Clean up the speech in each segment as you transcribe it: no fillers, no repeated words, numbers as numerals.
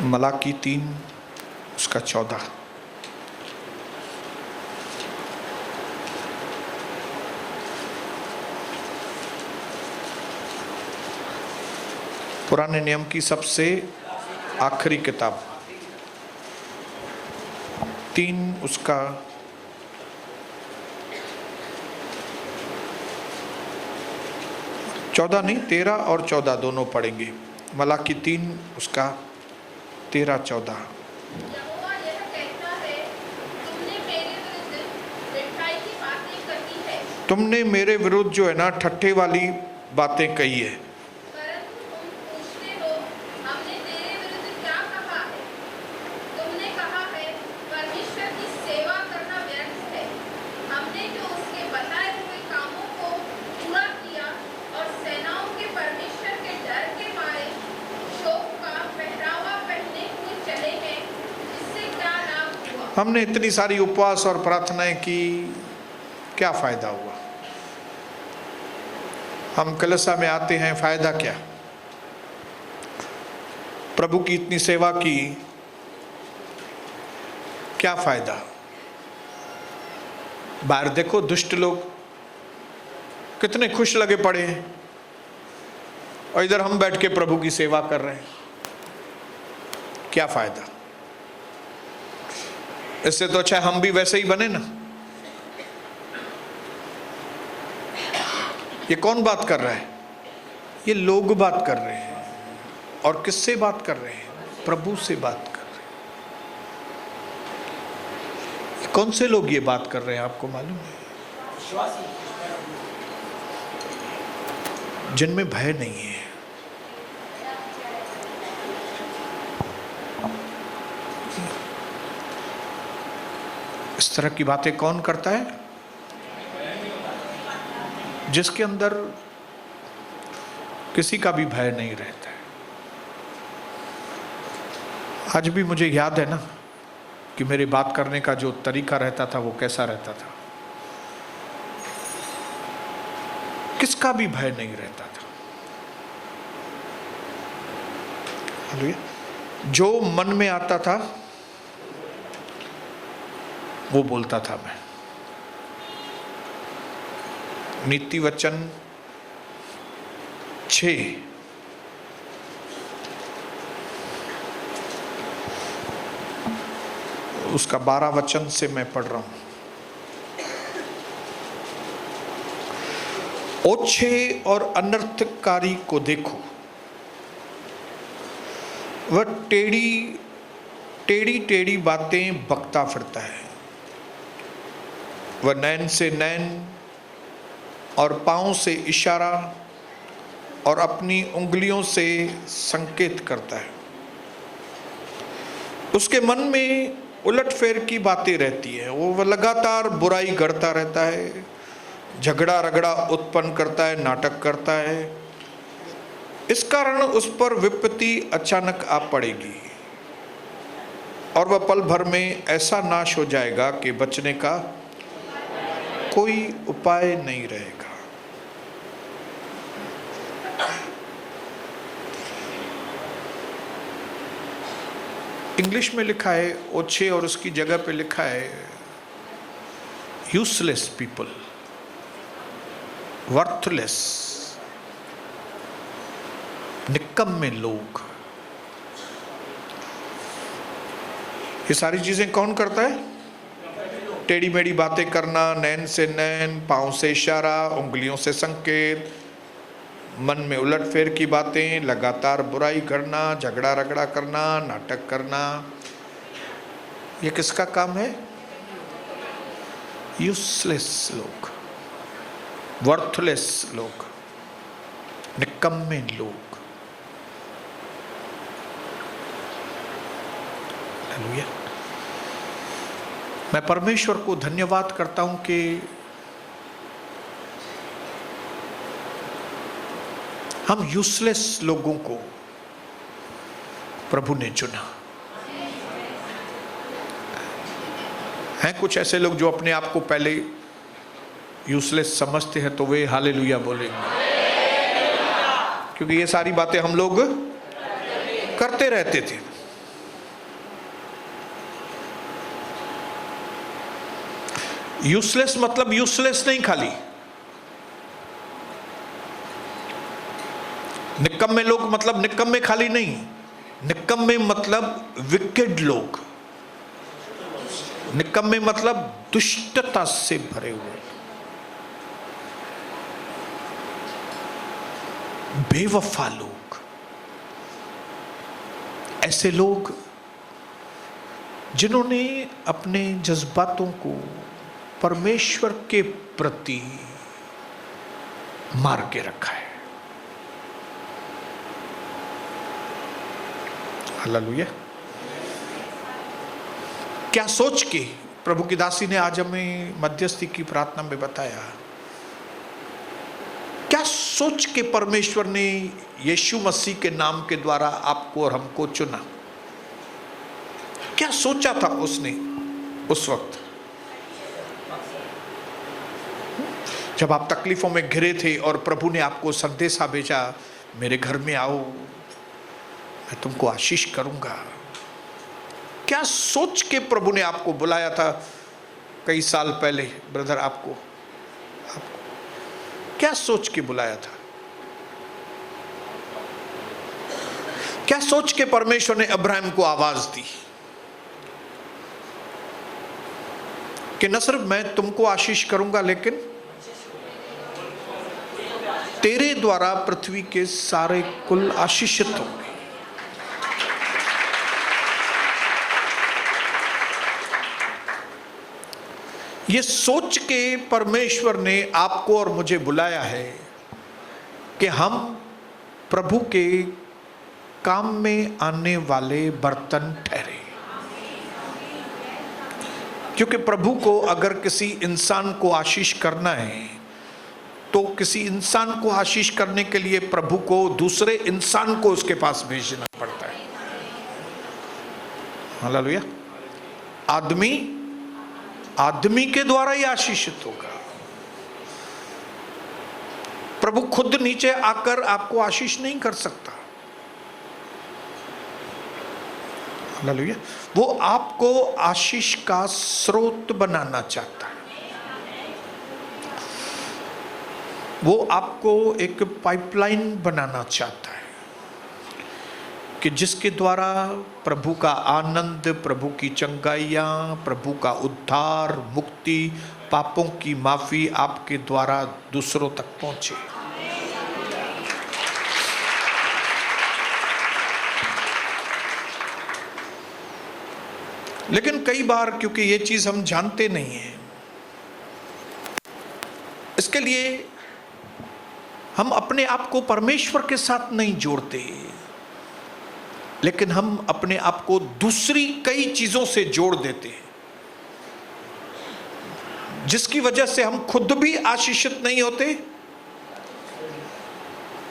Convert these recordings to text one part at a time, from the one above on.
मलाकी 3 उसका 14। पुराने नियम की सबसे आखिरी किताब 3 उसका 14 नहीं 13 और 14 दोनों पढ़ेंगे। मलाकी 3 उसका 13-14। तुमने मेरे विरुद्ध जो है ना ठट्ठे वाली बातें कही है। हमने इतनी सारी उपवास और प्रार्थनाएं की, क्या फायदा हुआ? हम कलीसिया में आते हैं, फायदा क्या? प्रभु की इतनी सेवा की, क्या फायदा? बाहर देखो दुष्ट लोग कितने खुश लगे पड़े हैं और इधर हम बैठ के प्रभु की सेवा कर रहे हैं, क्या फायदा? इससे तो अच्छा हम भी वैसे ही बने ना। ये कौन बात कर रहा है? ये लोग बात कर रहे हैं। और किससे बात कर रहे हैं? प्रभु से बात कर रहे हैं। कौन से लोग ये बात कर रहे हैं आपको मालूम है? जिनमें भय नहीं है। इस तरह की बातें कौन करता है? जिसके अंदर किसी का भी भय नहीं रहता है। आज भी मुझे याद है ना कि मेरे बात करने का जो तरीका रहता था वो कैसा रहता था। किसका भी भय नहीं रहता था। जो मन में आता था वो बोलता था मैं। नीति वचन 6 उसका 12 वचन से मैं पढ़ रहा हूं। ओछे और अनर्थकारी को देखो, वह टेढ़ी बातें बकता फिरता है। वह नैन से नैन और पांव से इशारा और अपनी उंगलियों से संकेत करता है। उसके मन में उलटफेर की बातें रहती है। वो लगातार बुराई करता रहता है, झगड़ा रगड़ा उत्पन्न करता है, नाटक करता है। इस कारण उस पर विपत्ति अचानक आ पड़ेगी और वह पल भर में ऐसा नाश हो जाएगा कि बचने का कोई उपाय नहीं रहेगा। इंग्लिश में लिखा है ओछे और उसकी जगह पे लिखा है यूजलेस पीपल, वर्थलेस, निकम्मे लोग। ये सारी चीजें कौन करता है? टेढ़ी मेढ़ी बातें करना, नैन से नैन, पांव से इशारा, उंगलियों से संकेत, मन में उलटफेर की बातें, लगातार बुराई करना, झगड़ा रगड़ा करना, नाटक करना। ये किसका काम है? यूजलेस लोग, वर्थलेस लोग, निकम्मे लोग। हालेलुया। मैं परमेश्वर को धन्यवाद करता हूं कि हम यूजलेस लोगों को प्रभु ने चुना। हैं कुछ ऐसे लोग जो अपने आप को पहले यूजलेस समझते हैं, तो वे हालेलुया बोलेंगे, क्योंकि ये सारी बातें हम लोग करते रहते थे। यूजलेस मतलब यूजलेस नहीं, खाली निकम्मे लोग मतलब निकम्मे खाली नहीं, निकम्मे मतलब विकेड लोग, निकम्मे मतलब दुष्टता से भरे हुए, बेवफा लोग, ऐसे लोग जिन्होंने अपने जज्बातों को परमेश्वर के प्रति मार के रखा है। हालेलुया। क्या सोच के प्रभु की दासी ने आज हमें मध्यस्थी की प्रार्थना में बताया, क्या सोच के परमेश्वर ने यीशु मसीह के नाम के द्वारा आपको और हमको चुना? क्या सोचा था उसने उस वक्त जब आप तकलीफों में घिरे थे और प्रभु ने आपको संदेशा भेजा, मेरे घर में आओ, मैं तुमको आशीष करूंगा? क्या सोच के प्रभु ने आपको बुलाया था कई साल पहले? ब्रदर आपको क्या सोच के बुलाया था? क्या सोच के परमेश्वर ने अब्राहम को आवाज दी कि न सिर्फ मैं तुमको आशीष करूंगा, लेकिन तेरे द्वारा पृथ्वी के सारे कुल आशीषित होंगे। ये सोच के परमेश्वर ने आपको और मुझे बुलाया है कि हम प्रभु के काम में आने वाले बर्तन ठहरे। क्योंकि प्रभु को अगर किसी इंसान को आशीष करना है तो किसी इंसान को आशीष करने के लिए प्रभु को दूसरे इंसान को उसके पास भेजना पड़ता है। हालेलुया। आदमी के ही आशीषित होगा। प्रभु खुद नीचे आकर आपको आशीष नहीं कर सकता। हालेलुया। वो आपको आशीष का स्रोत बनाना चाहता है। वो आपको एक पाइपलाइन बनाना चाहता है कि जिसके द्वारा प्रभु का आनंद, प्रभु की चंगाइयाँ, प्रभु का उद्धार, मुक्ति, पापों की माफी आपके द्वारा दूसरों तक पहुंचे। लेकिन कई बार क्योंकि ये चीज हम जानते नहीं हैं, इसके लिए हम अपने आप को परमेश्वर के साथ नहीं जोड़ते, लेकिन हम अपने आप को दूसरी कई चीजों से जोड़ देते हैं, जिसकी वजह से हम खुद भी आशीषित नहीं होते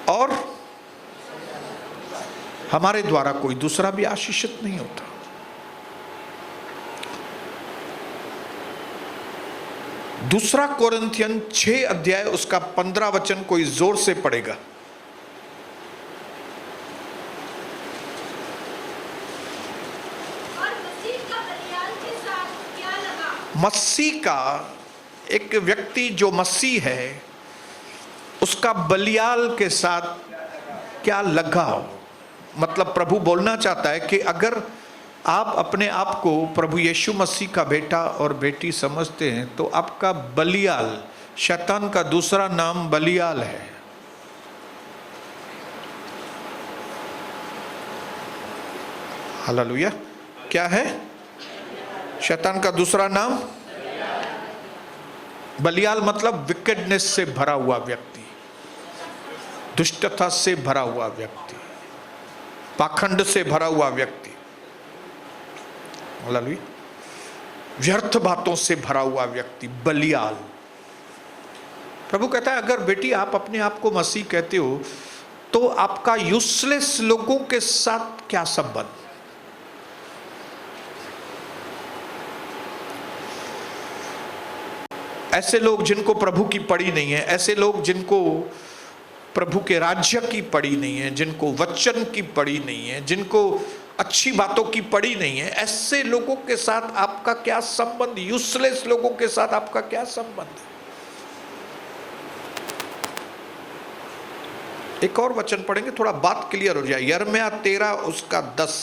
और हमारे द्वारा कोई दूसरा भी आशीषित नहीं होता। दूसरा कोरिन्थियन 6 अध्याय उसका 15 वचन कोई जोर से पढ़ेगा। और मसीह का बलियाल के साथ क्या लगा? मसीह का एक व्यक्ति जो मसीह है उसका बलियाल के साथ क्या लगा? मतलब प्रभु बोलना चाहता है कि अगर आप अपने आप को प्रभु यीशु मसीह का बेटा और बेटी समझते हैं तो आपका बलियाल, शैतान का दूसरा नाम बलियाल है। हालेलुया। क्या है? शैतान का दूसरा नाम बलियाल मतलब विकेडनेस से भरा हुआ व्यक्ति, दुष्टता से भरा हुआ व्यक्ति, पाखंड से भरा हुआ व्यक्ति, व्यर्थ बातों से भरा हुआ व्यक्ति, बलियाल। प्रभु कहता है अगर बेटी आप अपने आप को मसीह कहते हो तो आपका यूजलेस लोगों के साथ क्या संबंध? ऐसे लोग जिनको प्रभु की पड़ी नहीं है, ऐसे लोग जिनको प्रभु के राज्य की पड़ी नहीं है, जिनको वचन की पड़ी नहीं है, जिनको अच्छी बातों की पड़ी नहीं है, ऐसे लोगों के साथ आपका क्या संबंध, यूजलेस लोगों के साथ आपका क्या संबंध है? एक और वचन पढ़ेंगे, थोड़ा बात क्लियर हो जाए। यिर्मयाह 13 उसका 10।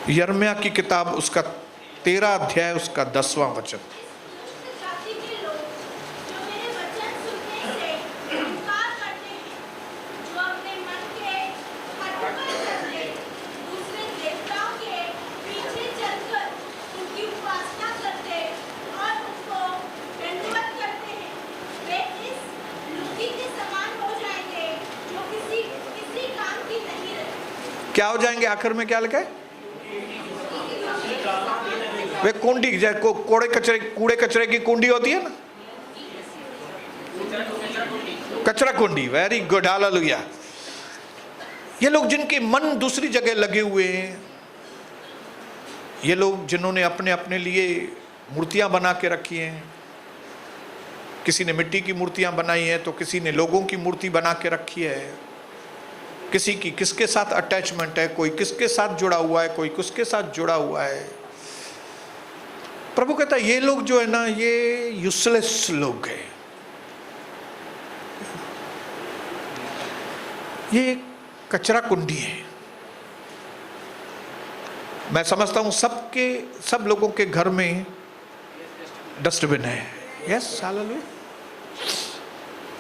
यिर्मयाह की किताब उसका 13 अध्याय उसका 10वां वचन। दुष्ट जाति के लोग जो मेरे वचन सुनने से इनकार करते हैं, जो अपने मन के कटुकर चलते, दूसरे देवताओं के पीछे चलकर उनकी उपासना करते और उनको दंडवत करते हैं, वे इस लुकी के समान हो जाएंगे जो किसी किसी काम की नहीं रहती। क्या हो जाएंगे? आखिर में क्या लिखा है? वे कुंडी, जैसे कूड़े कचरे की कुंडी होती है ना, कचरा कुंडी। Very good, hallelujah. ये लोग जिनके मन दूसरी जगह लगे हुए हैं, ये लोग जिन्होंने अपने अपने लिए मूर्तियां बना के रखी हैं, किसी ने मिट्टी की मूर्तियां बनाई हैं तो किसी ने लोगों की मूर्ति बना के रखी है, किसी की किसके साथ अटैचमेंट है, कोई किसके साथ जुड़ा हुआ है, कोई किसके साथ जुड़ा हुआ है। प्रभु कहता है ये लोग जो है ना, ये यूजलेस लोग हैं, ये कचरा कुंडी है। मैं समझता हूं सब लोगों के घर में डस्टबिन है। Yes, hallelujah.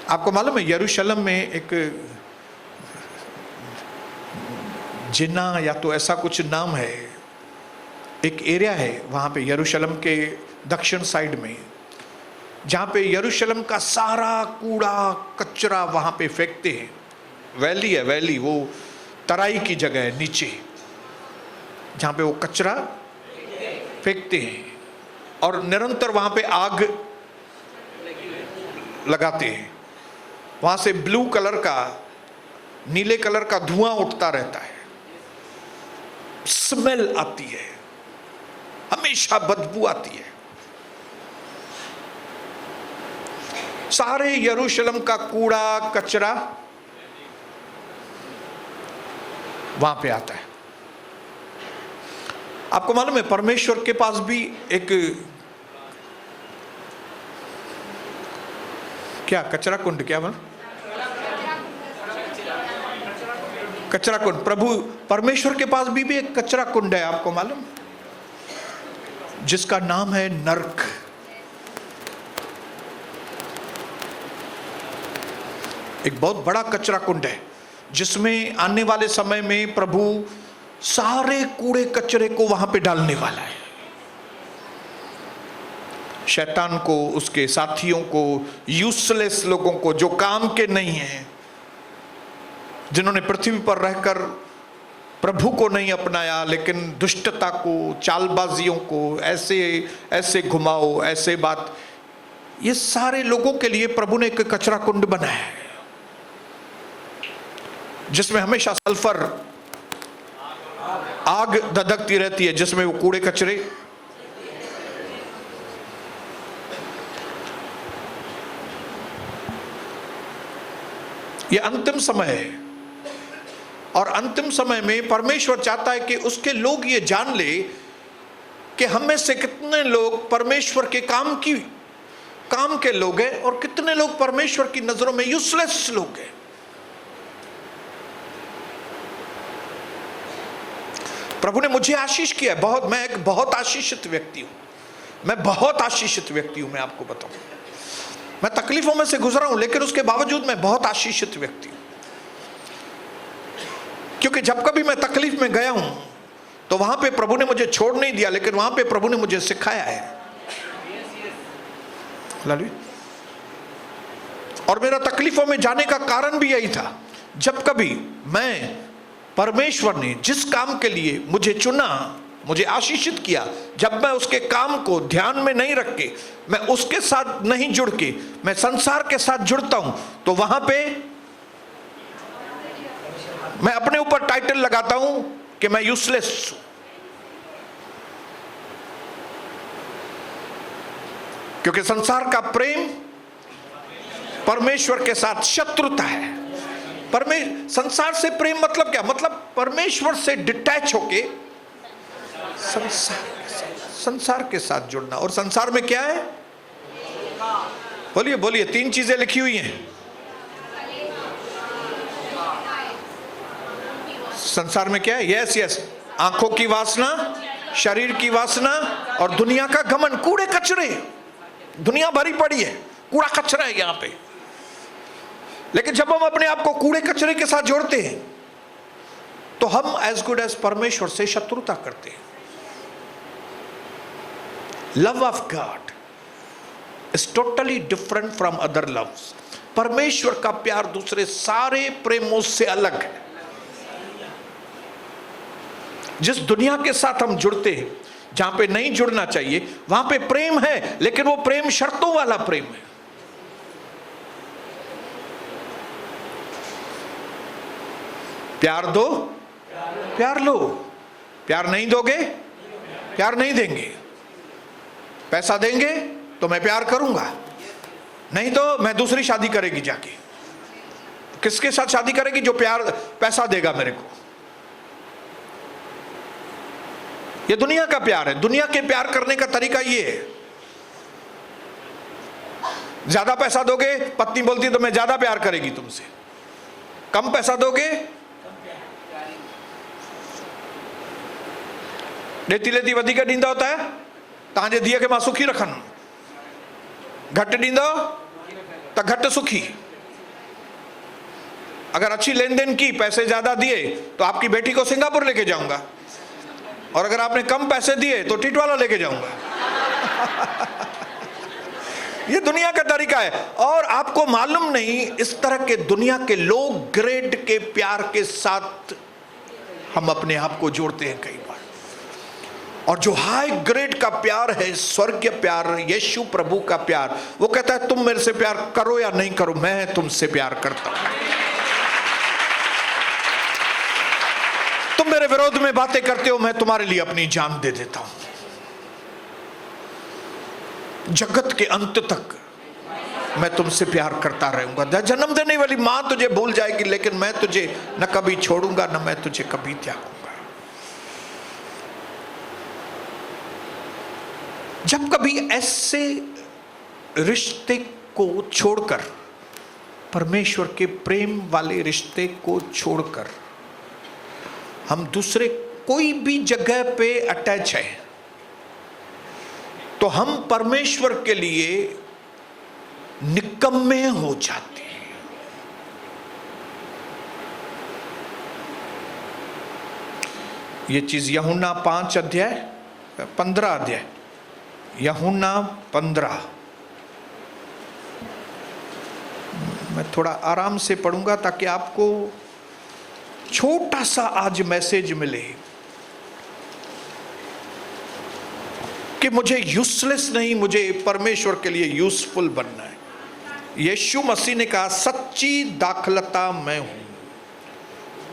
आपको मालूम है यरूशलेम में एक जिन्ना या तो ऐसा कुछ नाम है, एक एरिया है वहाँ पे यरूशलेम के दक्षिण साइड में, जहाँ पे यरूशलेम का सारा कूड़ा कचरा वहाँ पे फेंकते हैं। वैली है, वैली, वो तराई की जगह है नीचे, जहाँ पे वो कचरा फेंकते हैं और निरंतर वहाँ पे आग लगाते हैं। वहाँ से ब्लू कलर का, नीले कलर का धुआं उठता रहता है, स्मेल आती है, हमेशा बदबू आती है। सारे यरूशलेम का कूड़ा कचरा वहां पे आता है। आपको मालूम है परमेश्वर के पास भी एक क्या कचरा कुंड, क्या बोला? कचरा कुंड। प्रभु परमेश्वर के पास भी एक कचरा कुंड है, आपको मालूम, जिसका नाम है नरक। एक बहुत बड़ा कचरा कुंड है जिसमें आने वाले समय में प्रभु सारे कूड़े कचरे को वहां पे डालने वाला है। शैतान को, उसके साथियों को, यूजलेस लोगों को जो काम के नहीं हैं, जिन्होंने पृथ्वी पर रहकर प्रभु को नहीं अपनाया लेकिन दुष्टता को, चालबाजियों को, ऐसे ऐसे घुमाओ, ऐसे बात, ये सारे लोगों के लिए प्रभु ने एक कचरा कुंड बनाया है जिसमें हमेशा सल्फर, आग धधकती रहती है, जिसमें वो कूड़े कचरे ये अंतिम समय है। और अंतिम समय में परमेश्वर चाहता है कि उसके लोग ये जान ले कि हम में से कितने लोग परमेश्वर के काम के लोग हैं और कितने लोग परमेश्वर की नजरों में यूजलेस लोग हैं। प्रभु ने मुझे आशीष किया है बहुत, मैं एक बहुत आशीषित व्यक्ति हूं, मैं बहुत आशीषित व्यक्ति हूं। मैं आपको बताऊं, मैं तकलीफों में से गुजरा हूं लेकिन उसके बावजूद मैं बहुत आशीषित व्यक्ति हूं, क्योंकि जब कभी मैं तकलीफ में गया हूं तो वहां पे प्रभु ने मुझे छोड़ नहीं दिया, लेकिन वहां पे प्रभु ने मुझे सिखाया है। और मेरा तकलीफों में जाने का कारण भी यही था। जब कभी मैं, परमेश्वर ने जिस काम के लिए मुझे चुना, मुझे आशीषित किया, जब मैं उसके काम को ध्यान में नहीं रख के, मैं उसके साथ नहीं जुड़ के मैं संसार के साथ जुड़ता हूं, तो वहां पे मैं अपने ऊपर टाइटल लगाता हूं कि मैं यूजलेस हूं। क्योंकि संसार का प्रेम परमेश्वर के साथ शत्रुता है। संसार से प्रेम मतलब क्या? मतलब परमेश्वर से डिटैच होके संसार के साथ जुड़ना। और संसार में क्या है? बोलिए बोलिए, 3 चीजें लिखी हुई हैं। संसार में क्या है? यस यस, आंखों की वासना, शरीर की वासना और दुनिया का घमंड। कूड़े कचरे, दुनिया भरी पड़ी है, कूड़ा कचरा है यहां पे। लेकिन जब हम अपने आप को कूड़े कचरे के साथ जोड़ते हैं तो हम एज गुड एज परमेश्वर से शत्रुता करते हैं। Love of God is totally different from other loves. परमेश्वर का प्यार दूसरे सारे प्रेमों से अलग है। जिस दुनिया के साथ हम जुड़ते हैं, जहां पे नहीं जुड़ना चाहिए, वहां पे प्रेम है, लेकिन वो प्रेम शर्तों वाला प्रेम है। प्यार दो, प्यार लो। प्यार नहीं दोगे, प्यार नहीं देंगे। पैसा देंगे तो मैं प्यार करूंगा, नहीं तो मैं दूसरी शादी करेगी जाके। किसके साथ शादी करेगी? जो प्यार पैसा देगा मेरे को। ये दुनिया का प्यार है। दुनिया के प्यार करने का तरीका ये है, ज्यादा पैसा दोगे, पत्नी बोलती तो मैं ज्यादा प्यार करेगी तुमसे। कम पैसा दोगे, लेती लेती वधिक ॾींदा होता है तव्हांजे धीअ खे मां सुखी रखंदुमि। घटि ॾींदो तो घटि सुखी। अगर अच्छी लेन देन की, पैसे ज्यादा दिए तो आपकी बेटी को सिंगापुर लेके जाऊंगा, और अगर आपने कम पैसे दिए तो टिटवाला लेके जाऊंगा। ये दुनिया का तरीका है। और आपको मालूम नहीं, इस तरह के दुनिया के लो ग्रेड के प्यार के साथ हम अपने आप को जोड़ते हैं कई बार। और जो हाई ग्रेड का प्यार है, स्वर्गीय प्यार, यीशु प्रभु का प्यार, वो कहता है तुम मेरे से प्यार करो या नहीं करो, मैं तुमसे प्यार करता हूं। तुम मेरे विरोध में बातें करते हो, मैं तुम्हारे लिए अपनी जान दे देता हूं। जगत के अंत तक मैं तुमसे प्यार करता रहूंगा। जन्म देने वाली मां तुझे भूल जाएगी, लेकिन मैं तुझे न कभी छोड़ूंगा, न मैं तुझे कभी त्यागूंगा। जब कभी ऐसे रिश्ते को छोड़कर, परमेश्वर के प्रेम वाले रिश्ते को छोड़कर हम दूसरे कोई भी जगह पे अटैच है, तो हम परमेश्वर के लिए निकम्मे हो जाते हैं। ये चीज यूहन्ना 15 अध्याय, यूहन्ना 15। मैं थोड़ा आराम से पढ़ूंगा ताकि आपको छोटा सा आज मैसेज मिले कि मुझे यूजलेस नहीं, मुझे परमेश्वर के लिए यूजफुल बनना है। यीशु मसीह ने कहा, सच्ची दाखलता मैं हूं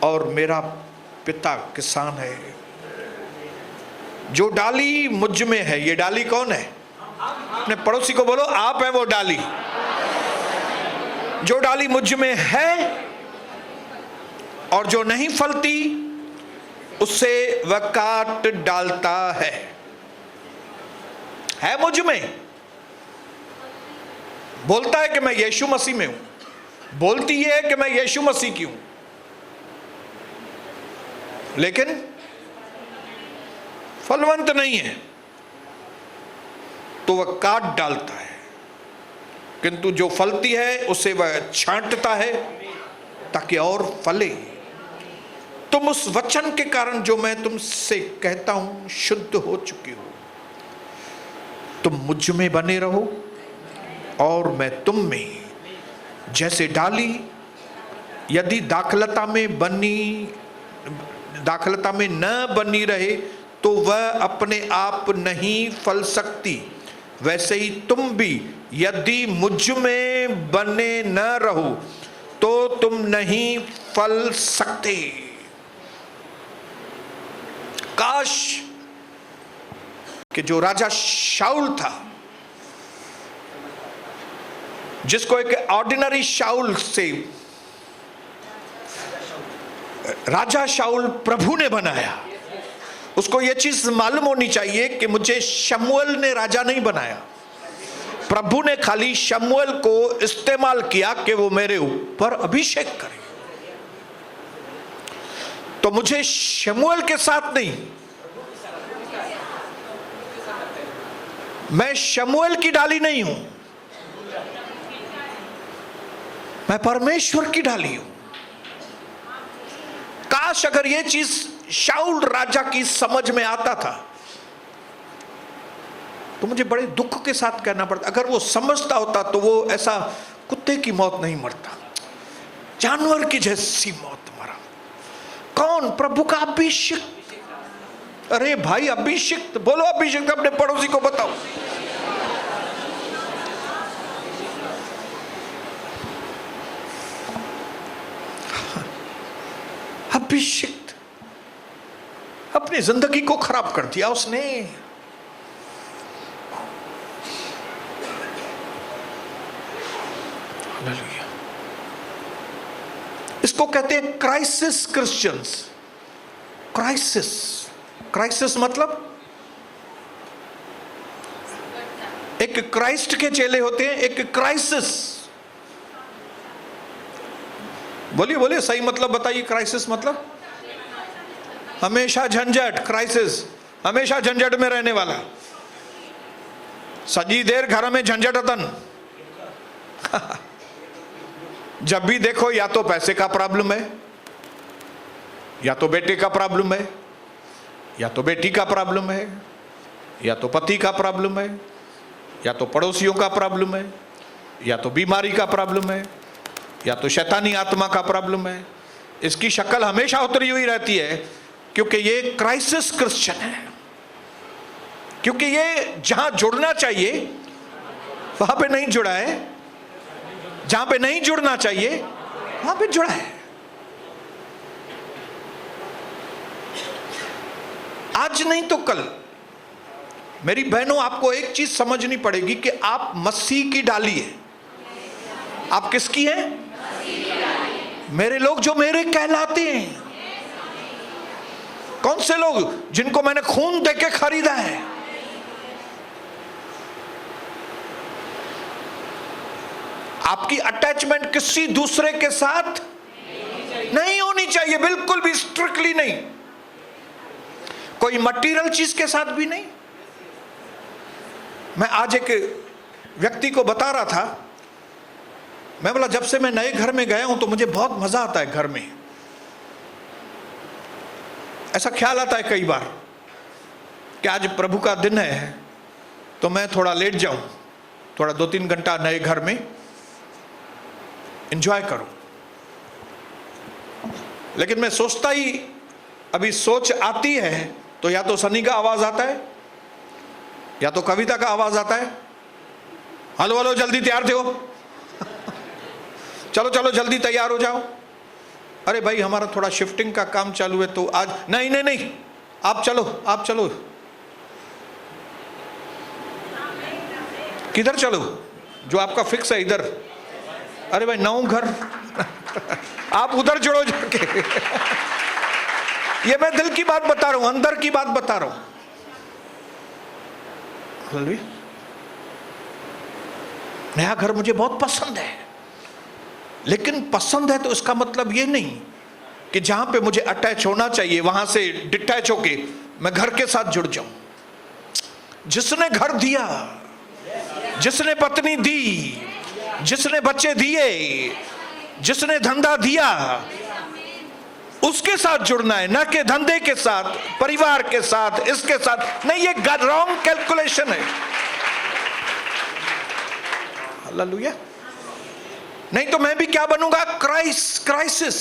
और मेरा पिता किसान है। जो डाली मुझ में है, ये डाली कौन है? अपने पड़ोसी को बोलो, आप है वो डाली। जो डाली मुझ में है और जो नहीं फलती उससे वह काट डालता है मुझ में। बोलता है कि मैं यीशु मसीह में हूं, बोलती है कि मैं यीशु मसीह की हूं, लेकिन फलवंत नहीं है तो वह काट डालता है। किंतु जो फलती है उसे वह छांटता है ताकि और फले। तुम उस वचन के कारण जो मैं तुमसे कहता हूं शुद्ध हो चुकी हो। तुम मुझ में बने रहो और मैं तुम में। जैसे डाली यदि दाखलता में न बनी रहे तो वह अपने आप नहीं फल सकती, वैसे ही तुम भी यदि मुझ में बने न रहो तो तुम नहीं फल सकते। काश कि जो राजा शाऊल था जिसको एक ऑर्डिनरी शाऊल से राजा शाऊल प्रभु ने बनाया, उसको ये चीज मालूम होनी चाहिए कि मुझे शमूएल ने राजा नहीं बनाया, प्रभु ने खाली शमूएल को इस्तेमाल किया कि वो मेरे ऊपर अभिषेक करे। तो मुझे शमूएल के साथ नहीं, मैं शमूएल की डाली नहीं हूं, मैं परमेश्वर की डाली हूं। काश अगर ये चीज शाऊल राजा की समझ में आता था तो मुझे बड़े दुख के साथ कहना पड़ता, अगर वो समझता होता तो वो ऐसा कुत्ते की मौत नहीं मरता, जानवर की जैसी मौत मरा। कौन? प्रभु का अभिषिक्त। अरे भाई अभिषिक्त बोलो, अभिषिक्त अपने पड़ोसी को बताओ। अभिषिक्त अपनी जिंदगी को खराब कर दिया उसने। इसको कहते हैं क्राइसिस क्रिश्चियंस। क्राइसिस, क्राइसिस मतलब एक क्राइस्ट के चेले होते हैं, एक क्राइसिस। बोलिए बोलिए सही मतलब बताइए। क्राइसिस मतलब हमेशा झंझट, क्राइसिस हमेशा झंझट में रहने वाला, सजी देर घर में झंझटतन। जब भी देखो या तो पैसे का प्रॉब्लम है, या तो बेटे का प्रॉब्लम है, या तो बेटी का प्रॉब्लम है, या तो पति का प्रॉब्लम है, या तो पड़ोसियों का प्रॉब्लम है, या तो बीमारी का प्रॉब्लम है, या तो शैतानी आत्मा का प्रॉब्लम है। इसकी शक्ल हमेशा उतरी हुई रहती है क्योंकि ये क्राइसिस क्रिश्चियन है, क्योंकि ये जहां जुड़ना चाहिए वहां पे नहीं जुड़ा है, जहां पे नहीं जुड़ना चाहिए वहां पे जुड़ा है। आज नहीं तो कल मेरी बहनों आपको एक चीज समझनी पड़ेगी कि आप मसीह की डाली है। आप किसकी हैं? मेरे लोग जो मेरे कहलाते हैं। कौन से लोग? जिनको मैंने खून देके खरीदा है। आपकी अटैचमेंट किसी दूसरे के साथ नहीं होनी चाहिए, बिल्कुल भी, स्ट्रिक्टली नहीं। कोई मटेरियल चीज के साथ भी नहीं। मैं आज एक व्यक्ति को बता रहा था, मैं बोला जब से मैं नए घर में गया हूं तो मुझे बहुत मजा आता है घर में। ऐसा ख्याल आता है कई बार कि आज प्रभु का दिन है तो मैं थोड़ा लेट जाऊं, थोड़ा 2-3 घंटा नए घर में एंजॉय करूं। लेकिन मैं सोचता ही, अभी सोच आती है तो या तो सनी का आवाज आता है या तो कविता का आवाज आता है, हेलो हेलो जल्दी तैयार थे हो, चलो चलो जल्दी तैयार हो जाओ। अरे भाई हमारा थोड़ा शिफ्टिंग का काम चालू है तो आज नहीं नहीं नहीं, आप चलो आप चलो। किधर चलो? जो आपका फिक्स है इधर। अरे भाई नौ घर आप उधर जुड़ो जाके। ये मैं दिल की बात बता रहा हूं, अंदर की बात बता रहा हूं। नया घर मुझे बहुत पसंद है, लेकिन पसंद है तो इसका मतलब ये नहीं कि जहां पे मुझे अटैच होना चाहिए वहां से डिटैच होके मैं घर के साथ जुड़ जाऊं। जिसने घर दिया, जिसने पत्नी दी, जिसने बच्चे दिए, जिसने धंधा दिया, उसके साथ जुड़ना है, ना कि धंधे के साथ, परिवार के साथ, इसके साथ नहीं। ये रॉन्ग कैलकुलेशन है। हालेलुया। नहीं तो मैं भी क्या बनूंगा? क्राइसिस,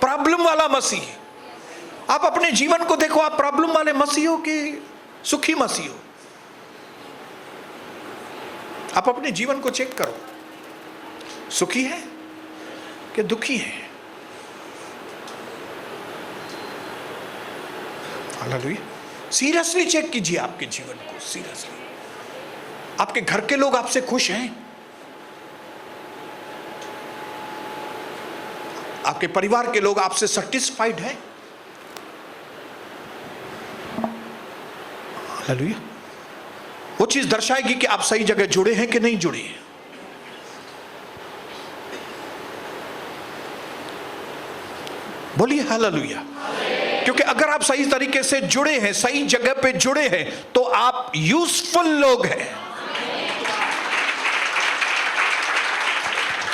प्रॉब्लम वाला मसीह। आप अपने जीवन को देखो, आप प्रॉब्लम वाले मसीह हो कि सुखी मसीह हो? आप अपने जीवन को चेक करो, सुखी है कि दुखी है? हालेलुया। सीरियसली चेक कीजिए आपके जीवन को, सीरियसली। आपके घर के लोग आपसे खुश हैं? आपके परिवार के लोग आपसे सेटिस्फाइड हैं? हालेलुया। वो चीज दर्शाएगी कि आप सही जगह जुड़े हैं कि नहीं जुड़े हैं। बोलिए हालेलुया। क्योंकि अगर आप सही तरीके से जुड़े हैं, सही जगह पे जुड़े हैं, तो आप यूजफुल लोग हैं।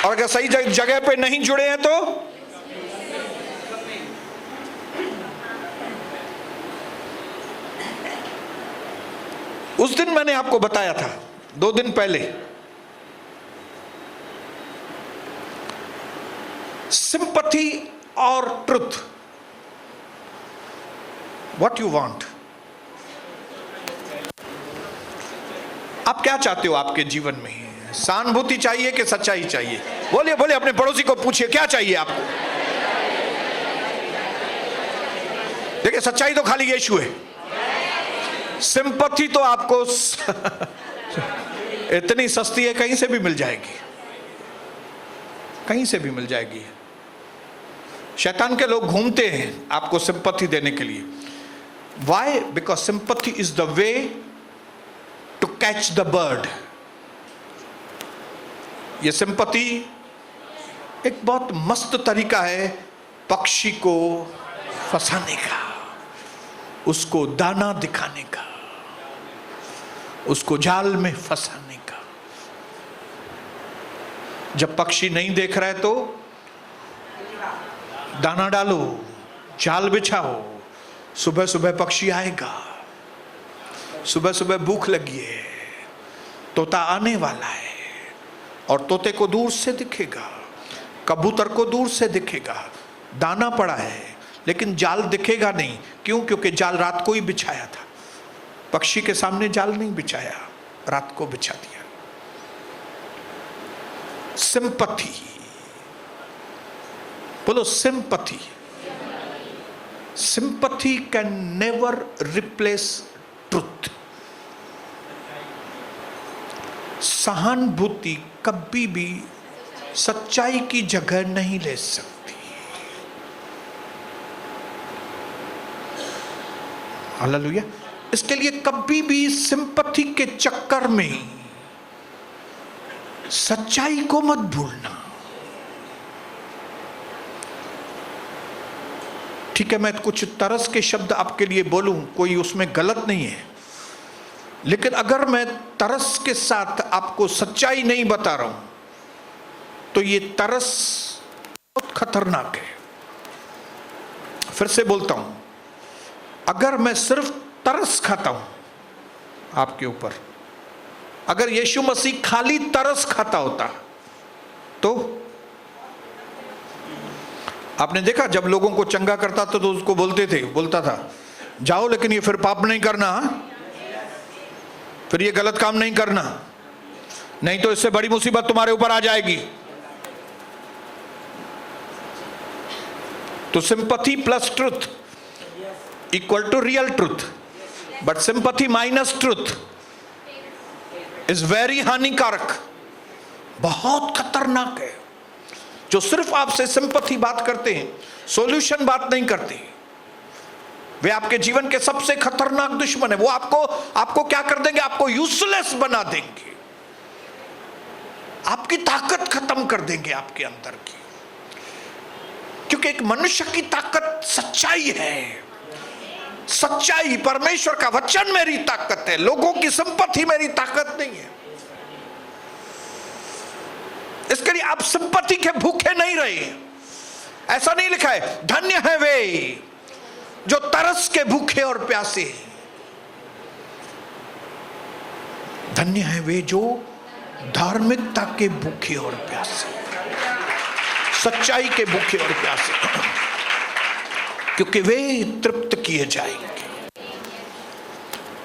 और अगर सही जगह पे नहीं जुड़े हैं तो उस दिन मैंने आपको बताया था 2 दिन पहले, सिंपैथी और ट्रुथ, व्हाट यू वांट। आप क्या चाहते हो आपके जीवन में? सहानुभूति चाहिए कि सच्चाई चाहिए? बोलिए बोलिए, अपने पड़ोसी को पूछिए क्या चाहिए आपको। देखिए, सच्चाई तो खाली यीशु है, सिंपैथी तो आपको इतनी सस्ती है, कहीं से भी मिल जाएगी, कहीं से भी मिल जाएगी। शैतान के लोग घूमते हैं आपको सिंपैथी देने के लिए। Why? Because sympathy is the way to catch the bird. ये सिंपैथी एक बहुत मस्त तरीका है पक्षी को फंसाने का, उसको दाना दिखाने का, उसको जाल में फंसाने का। जब पक्षी नहीं देख रहा है तो दाना डालो, जाल बिछाओ, सुबह सुबह पक्षी आएगा, सुबह सुबह भूख लगी है, तोता आने वाला है, और तोते को दूर से दिखेगा, कबूतर को दूर से दिखेगा, दाना पड़ा है, लेकिन जाल दिखेगा नहीं। क्यों? क्योंकि जाल रात को ही बिछाया था। पक्षी के सामने जाल नहीं बिछाया, रात को बिछा दिया। सिंपैथी, बोलो sympathy. Sympathy can never replace truth. सहानुभूति कभी भी सच्चाई की जगह नहीं ले सकती। हालेलुया। इसके लिए कभी भी सिंपैथी के चक्कर में सच्चाई को मत भूलना। ठीक है, मैं कुछ तरस के शब्द आपके लिए बोलूं, कोई उसमें गलत नहीं है, लेकिन अगर मैं तरस के साथ आपको सच्चाई नहीं बता रहा हूं तो ये तरस बहुत खतरनाक है। फिर से बोलता हूं, अगर मैं सिर्फ तरस खाता हूं आपके ऊपर, अगर यीशु मसीह खाली तरस खाता होता तो आपने देखा जब लोगों को चंगा करता था तो उसको बोलता था जाओ, लेकिन ये फिर पाप नहीं करना, फिर ये गलत काम नहीं करना, नहीं तो इससे बड़ी मुसीबत तुम्हारे ऊपर आ जाएगी। तो sympathy plus truth equal to real truth, but sympathy minus truth is very हानिकारक, बहुत खतरनाक है। जो सिर्फ आपसे सिंपैथी बात करते हैं, सॉल्यूशन बात नहीं करते, वे आपके जीवन के सबसे खतरनाक दुश्मन है। वो आपको क्या कर देंगे? आपको यूजलेस बना देंगे, आपकी ताकत खत्म कर देंगे आपके अंदर की। क्योंकि एक मनुष्य की ताकत सच्चाई है, सच्चाई, परमेश्वर का वचन मेरी ताकत है, लोगों की सिंपैथी मेरी ताकत नहीं है। इसके लिए आप सिंपैथी के भूखे नहीं रहे। ऐसा नहीं लिखा है धन्य है वे जो तरस के भूखे और प्यासे हैं, धन्य है वे जो धार्मिकता के भूखे और प्यासे, सच्चाई के भूखे और प्यासे, क्योंकि वे तृप्त किए जाएंगे।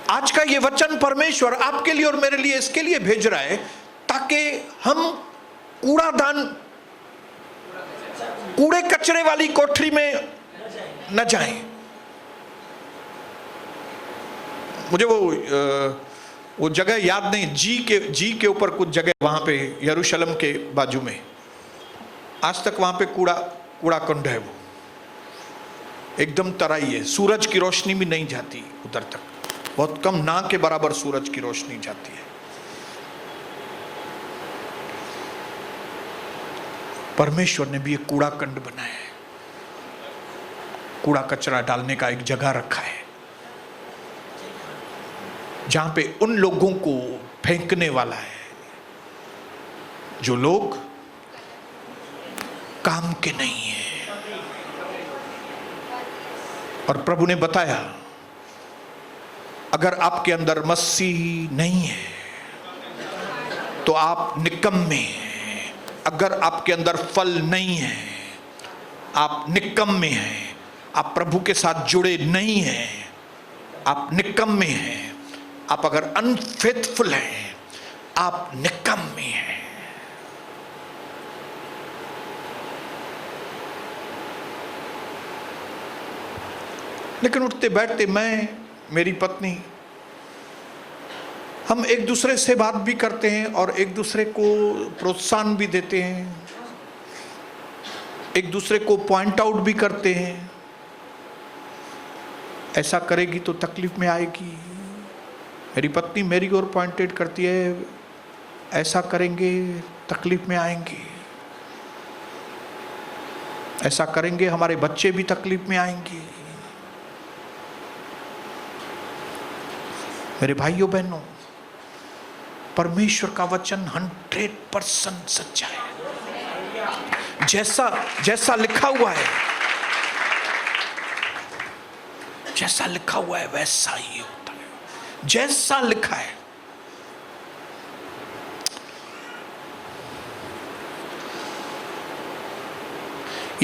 आज का ये वचन परमेश्वर आपके लिए और मेरे लिए इसके लिए भेज रहा है ताकि हम कूड़े कचरे वाली कोठरी में न जाएं। मुझे वो वो जगह याद नहीं, जी के ऊपर कुछ जगह वहां पे यरूशलेम के बाजू में, आज तक वहां पे कूड़ा कुंड है। वो एकदम तराई है, सूरज की रोशनी भी नहीं जाती उधर तक, बहुत कम, ना के बराबर सूरज की रोशनी जाती है। परमेश्वर ने भी एक कूड़ा कुंड बनाया है, कूड़ा कचरा डालने का एक जगह रखा है, जहां पे उन लोगों को फेंकने वाला है जो लोग काम के नहीं है। और प्रभु ने बताया, अगर आपके अंदर मसीह नहीं है तो आप निकम्मे हैं। अगर आपके अंदर फल नहीं है, आप निकम्मे हैं। आप प्रभु के साथ जुड़े नहीं हैं, आप निकम्मे हैं। आप अगर अनफेथफुल हैं, आप निकम्मे हैं। लेकिन उठते बैठते मैं, मेरी पत्नी, हम एक दूसरे से बात भी करते हैं और एक दूसरे को प्रोत्साहन भी देते हैं, एक दूसरे को पॉइंट आउट भी करते हैं। ऐसा करेगी तो तकलीफ में आएगी। मेरी पत्नी मेरी ओर पॉइंटेड करती है, ऐसा करेंगे तकलीफ में आएंगे, ऐसा करेंगे हमारे बच्चे भी तकलीफ में आएंगे। मेरे भाइयों बहनों, परमेश्वर का वचन 100% सच्चा है। जैसा लिखा हुआ है, जैसा लिखा हुआ है वैसा ही होता है। जैसा लिखा है।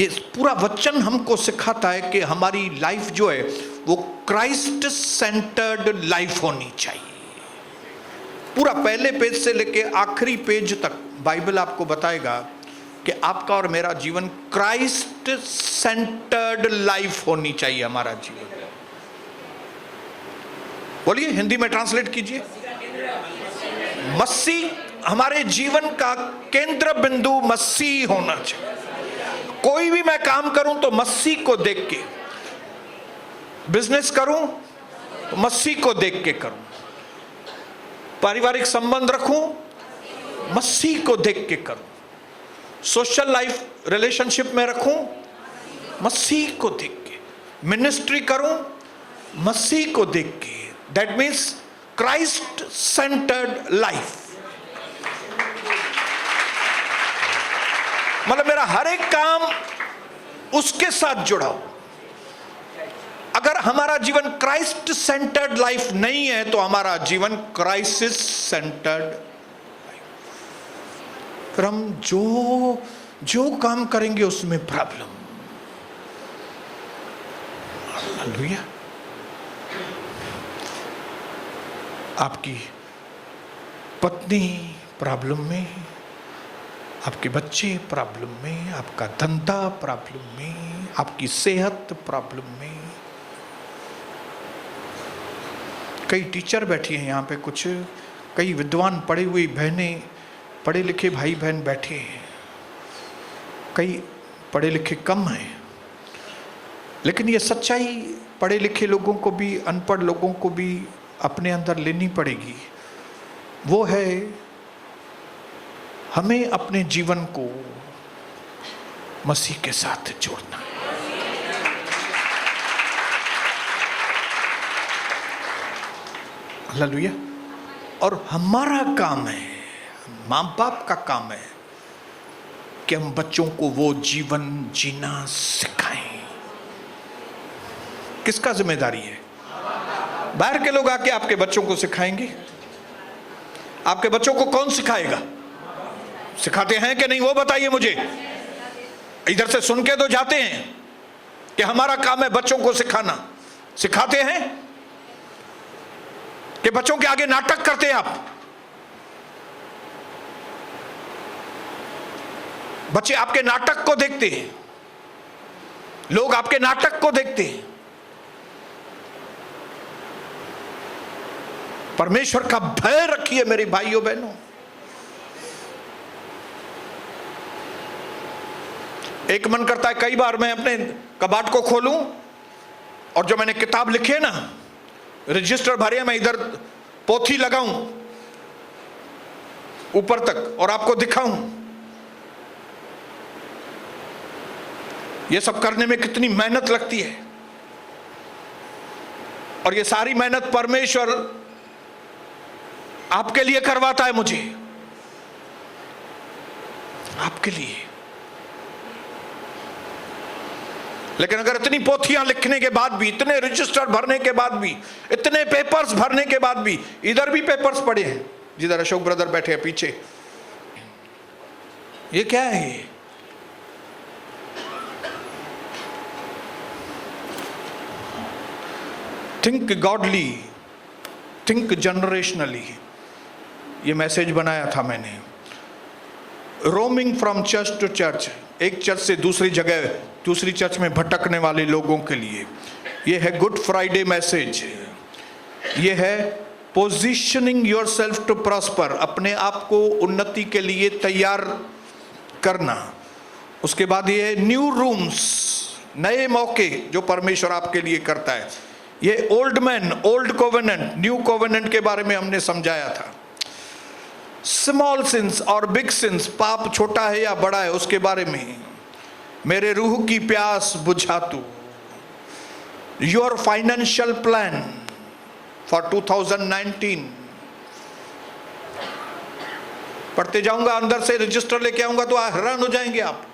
ये पूरा वचन हमको सिखाता है कि हमारी लाइफ जो है वो क्राइस्ट सेंटर्ड लाइफ होनी चाहिए। पूरा पहले पेज से लेके आखिरी पेज तक बाइबल आपको बताएगा कि आपका और मेरा जीवन क्राइस्ट सेंटर्ड लाइफ होनी चाहिए। हमारा जीवन, बोलिए, हिंदी में ट्रांसलेट कीजिए। मसीह, हमारे जीवन का केंद्र बिंदु मसीह होना चाहिए। कोई भी मैं काम करूं तो मसीह को देख के, बिजनेस करूं तो मसीह को देख के करूं, पारिवारिक संबंध रखूं मसीह को देख के करूं, सोशल लाइफ रिलेशनशिप में रखूं मसीह को देख के, मिनिस्ट्री करूं मसीह को देख के। That means Christ centred life. मतलब मेरा हर एक काम उसके साथ जुड़ा हो। अगर हमारा जीवन क्राइस्ट सेंटर्ड लाइफ नहीं है तो हमारा जीवन क्राइसिस सेंटर्ड लाइफ। फिर हम जो काम करेंगे उसमें प्रॉब्लम। हालेलुया। आपकी पत्नी प्रॉब्लम में, आपके बच्चे प्रॉब्लम में, आपका धंधा प्रॉब्लम में, आपकी सेहत प्रॉब्लम में। कई टीचर बैठी हैं यहाँ पे, कुछ कई विद्वान पढ़ी हुई बहनें, पढ़े लिखे भाई बहन बैठे हैं। कई पढ़े लिखे कम हैं, लेकिन ये सच्चाई पढ़े लिखे लोगों को भी, अनपढ़ लोगों को भी अपने अंदर लेनी पड़ेगी। वो है, हमें अपने जीवन को मसीह के साथ जोड़ना है। हालेलुया। और हमारा काम है, माँ बाप का काम है कि हम बच्चों को वो जीवन जीना सिखाएं। किसका जिम्मेदारी है? बाहर के लोग आके आपके बच्चों को सिखाएंगे? आपके बच्चों को कौन सिखाएगा? सिखाते हैं कि नहीं, वो बताइए मुझे। इधर से सुन के तो जाते हैं कि हमारा काम है बच्चों को सिखाना। सिखाते हैं कि बच्चों के आगे नाटक करते हैं आप? बच्चे आपके नाटक को देखते हैं, लोग आपके नाटक को देखते हैं। परमेश्वर का भय रखिए मेरे भाइयों बहनों। एक मन करता है कई बार मैं अपने कबाट को खोलूं और जो मैंने किताब लिखी है ना, रजिस्टर भरे, मैं इधर पोथी लगाऊं ऊपर तक और आपको दिखाऊं। ये सब करने में कितनी मेहनत लगती है, और ये सारी मेहनत परमेश्वर आपके लिए करवाता है, मुझे, आपके लिए। लेकिन अगर इतनी पोथियां लिखने के बाद भी, इतने रजिस्टर भरने के बाद भी, इतने पेपर्स भरने के बाद भी, इधर भी पेपर्स पड़े हैं जिधर अशोक ब्रदर बैठे हैं पीछे, ये क्या है? ये थिंक गॉडली, थिंक जनरेशनली, ये मैसेज बनाया था मैंने। Roaming from church to church, एक चर्च से दूसरी जगह, दूसरी चर्च में भटकने वाले लोगों के लिए ये है गुड फ्राइडे मैसेज। ये है पोजीशनिंग योरसेल्फ टू प्रॉस्पर, अपने आप को उन्नति के लिए तैयार करना। उसके बाद ये है न्यू रूम्स, नए मौके जो परमेश्वर आपके लिए करता है। ये old man, old covenant, new covenant के बारे में हमने समझाया था। स्मॉल सिंस और बिग सिंस, पाप छोटा है या बड़ा है उसके बारे में। मेरे रूह की प्यास बुझा तू। योर फाइनेंशियल प्लान फॉर 2019, पढ़ते जाऊंगा, अंदर से रजिस्टर लेके आऊंगा तो हैरान हो जाएंगे आप।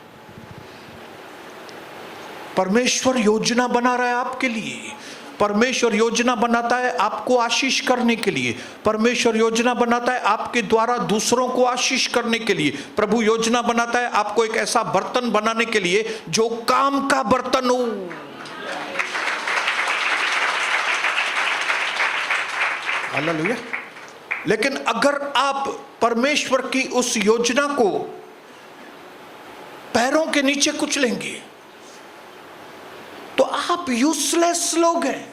परमेश्वर योजना बना रहा है आपके लिए। परमेश्वर योजना बनाता है आपको आशीष करने के लिए। परमेश्वर योजना बनाता है आपके द्वारा दूसरों को आशीष करने के लिए। प्रभु योजना बनाता है आपको एक ऐसा बर्तन बनाने के लिए जो काम का बर्तन हो। हालेलुया। लेकिन अगर आप परमेश्वर की उस योजना को पैरों के नीचे कुचलेंगे तो आप यूजलेस लोग हैं।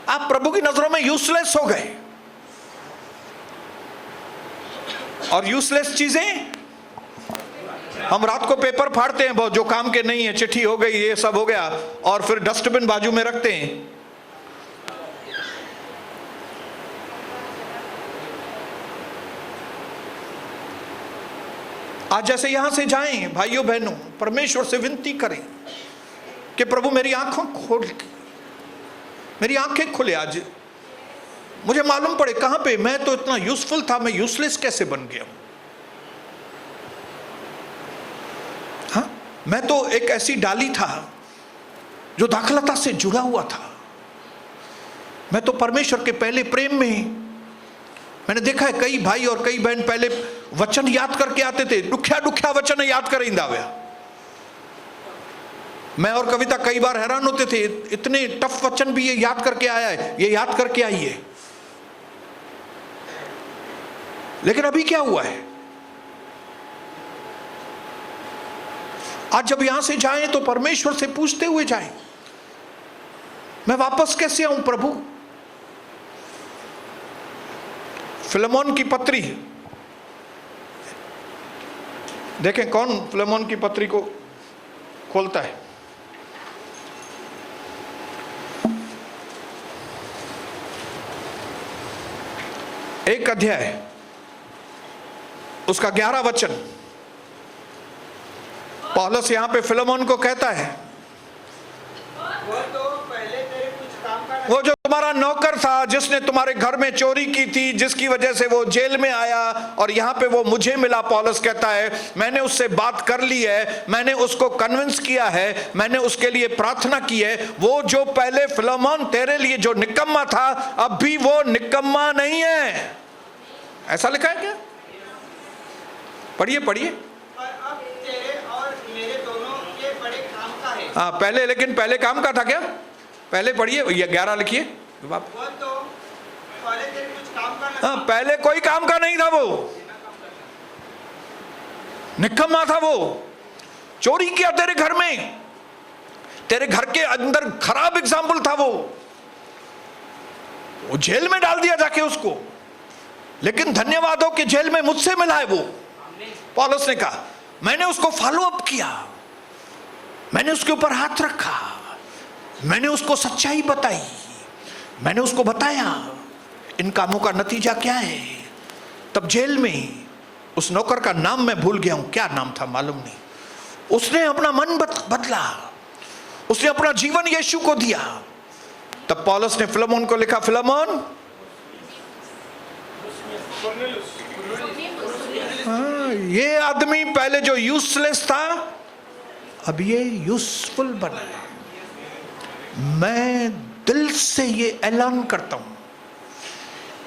आप प्रभु की नजरों में यूजलेस हो गए। और यूजलेस चीजें, हम रात को पेपर फाड़ते हैं बहुत, जो काम के नहीं है, चिट्ठी हो गई, ये सब हो गया, और फिर डस्टबिन बाजू में रखते हैं। आज जैसे यहां से जाएं भाइयों बहनों, परमेश्वर से विनती करें कि प्रभु मेरी आंखों खोल, मेरी आंखें खुले, आज मुझे मालूम पड़े कहां पे मैं तो इतना यूजफुल था, मैं यूजलेस कैसे बन गया। हाँ, मैं तो एक ऐसी डाली था जो दाखलता से जुड़ा हुआ था। मैं तो परमेश्वर के पहले प्रेम में, मैंने देखा है कई भाई और कई बहन पहले वचन याद करके आते थे, दुखिया दुखिया वचन याद करेंदा हुआ। मैं और कविता कई बार हैरान होते थे, इतने टफ वचन भी ये याद करके आया है, ये याद करके आई है। लेकिन अभी क्या हुआ है? आज जब यहां से जाएं तो परमेश्वर से पूछते हुए जाएं, मैं वापस कैसे आऊं प्रभु। फिलेमोन की पत्री देखें, कौन फिलेमोन की पत्री को खोलता है? एक अध्याय, उसका 11 वचन, पौलुस यहां पे फिलेमोन को कहता है, वो जो तुम्हारा नौकर था, जिसने तुम्हारे घर में चोरी की थी, जिसकी वजह से वो जेल में आया और यहाँ पे वो मुझे मिला, पौलुस कहता है मैंने उससे बात कर ली है, मैंने उसको कन्विंस किया है, मैंने उसके लिए प्रार्थना की है। वो जो पहले फिलेमोन तेरे लिए जो निकम्मा था, अब भी वो निकम्मा नहीं है। ऐसा लिखा है क्या? पढ़िए पढ़िए। अब तेरे और मेरे दोनों के बड़े काम का है। हाँ, पहले, लेकिन पहले काम का था क्या? पहले पढ़िए, ये 11 लिखिए। वो तो पहले तेरे कुछ काम का हाँ, पहले कोई काम का नहीं था, वो निकम्मा था। वो चोरी किया तेरे घर में, तेरे घर के अंदर खराब एग्जाम्पल था वो। वो जेल में डाल दिया जाके उसको, लेकिन धन्यवाद हो कि जेल में मुझसे मिला है वो। पौलुस ने कहा मैंने उसको फॉलो अप किया, मैंने उसके ऊपर हाथ रखा, मैंने उसको सच्चाई बताई, मैंने उसको बताया इन कामों का नतीजा क्या है। तब जेल में उस नौकर का नाम मैं भूल गया हूं, क्या नाम था मालूम नहीं, उसने अपना मन बदला, उसने अपना जीवन यीशु को दिया। तब पौलुस ने फिलेमोन को लिखा, फिलेमोन ये आदमी पहले जो यूजलेस था अब ये यूजफुल बना है। मैं दिल से ये ऐलान करता हूं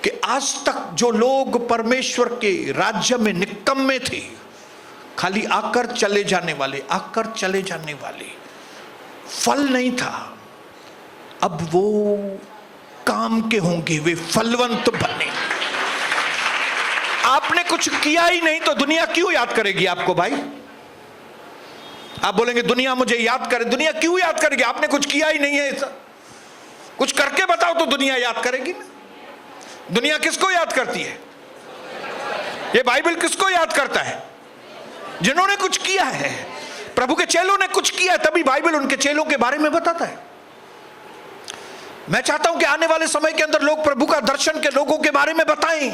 कि आज तक जो लोग परमेश्वर के राज्य में निकम्मे थे, खाली आकर चले जाने वाले, आकर चले जाने वाले, फल नहीं था, अब वो काम के होंगे, वे फलवंत बने। आपने कुछ किया ही नहीं तो दुनिया क्यों याद करेगी आपको भाई? आप बोलेंगे दुनिया मुझे याद करे, दुनिया क्यों याद करेगी? आपने कुछ किया ही नहीं है ऐसा। कुछ करके बताओ तो दुनिया याद करेगी ना। दुनिया किसको याद करती है? ये बाइबल किसको याद करता है? जिन्होंने कुछ किया है। प्रभु के चेलों ने कुछ किया, तभी बाइबल उनके चेलों के बारे में बताता है। मैं चाहता हूं कि आने वाले समय के अंदर लोग प्रभु का दर्शन के लोगों के बारे में बताएं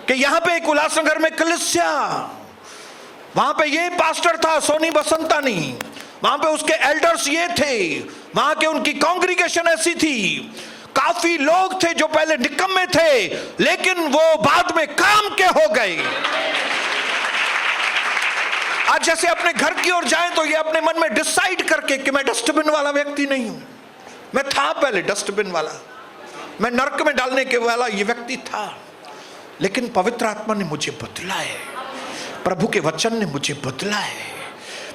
कि यहां पे एक उल्लासनगर में कलीसिया, वहां पे ये पास्टर था सोनी बसंतानी, वहां पे उसके एल्डर्स ये थे, वहां के उनकी कांग्रीगेशन ऐसी थी, काफी लोग थे जो पहले निकम्मे थे लेकिन वो बाद में काम के हो गए। आज जैसे अपने घर की ओर जाएं तो ये अपने मन में डिसाइड करके कि मैं डस्टबिन वाला व्यक्ति नहीं हूं। मैं था पहले डस्टबिन वाला, मैं नरक में डालने के वाला ये व्यक्ति था, लेकिन पवित्र आत्मा ने मुझे बदला है, प्रभु के वचन ने मुझे बदला है,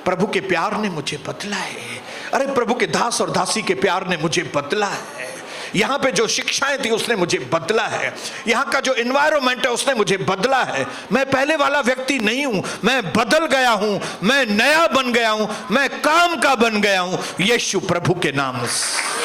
प्रभु के प्यार ने मुझे बदला है। अरे प्रभु के दास और दासी के प्यार ने मुझे बदला है। यहाँ पे जो शिक्षाएं थी उसने मुझे बदला है, यहाँ का जो एनवायरनमेंट है उसने मुझे बदला है। मैं पहले वाला व्यक्ति नहीं हूं, मैं बदल गया हूं, मैं नया बन गया हूं, मैं काम का बन गया हूं, यीशु प्रभु के नाम से।